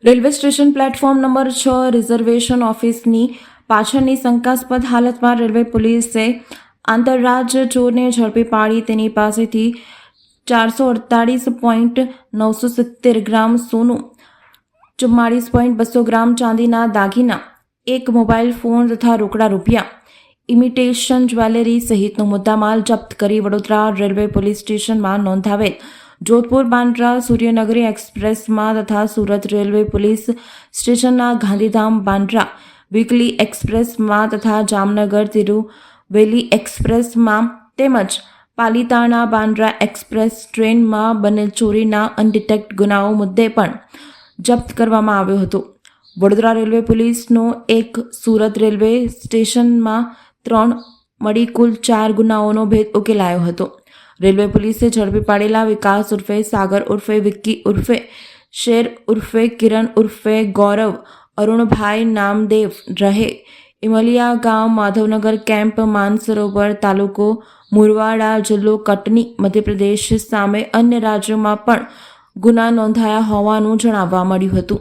Railway station platform number 6 reservation ઓફિસની પાછળની શંકાસ્પદ હાલતમાં રેલવે પોલીસે આંતરરાજ્ય ચોરને ઝડપી પાડી તેની પાસેથી 448.970 ગ્રામ સોનું, 44.200 ગ્રામ ચાંદીના દાગીના, એક મોબાઈલ ફોન તથા રોકડા રૂપિયા, ઇમિટેશન જ્વેલરી સહિતનો મુદ્દામાલ જપ્ત કરી વડોદરા રેલવે પોલીસ સ્ટેશનમાં નોંધાવેલ જોધપુર બાંદ્રા સૂર્યનગરી એક્સપ્રેસમાં તથા સુરત રેલવે પોલીસ સ્ટેશનના ગાંધીધામ બાંદ્રા વીકલી એક્સપ્રેસમાં તથા જામનગર તિરુવેલી એક્સપ્રેસમાં તેમજ પાલિતાણા બાંદ્રા એક્સપ્રેસ ટ્રેનમાં બનેલ ચોરીના અનડિટેક્ટ ગુનાઓ મુદ્દે પણ જપ્ત કરવામાં આવ્યો હતો. વડોદરા રેલવે પોલીસનો એક, સુરત રેલવે સ્ટેશનમાં 3 મળી કુલ 4 ગુનાઓનો ભેદ ઉકેલાયો હતો. રેલવે પોલીસે ઝડપી પાડેલા વિકાસ ઉર્ફે સાગર ઉર્ફે વિક્કી ઉર્ફે શેર ઉર્ફે કિરણ ઉર્ફે ગૌરવ અરુણભાઈ નામદેવ રહે ઇમલિયા ગામ માધવનગર કેમ્પ માનસરોવર તાલુકો મુરવાડા જિલ્લો કટની મધ્યપ્રદેશ સામે અન્ય રાજ્યોમાં પણ ગુના નોંધાયા હોવાનું જાણવા મળ્યું હતું.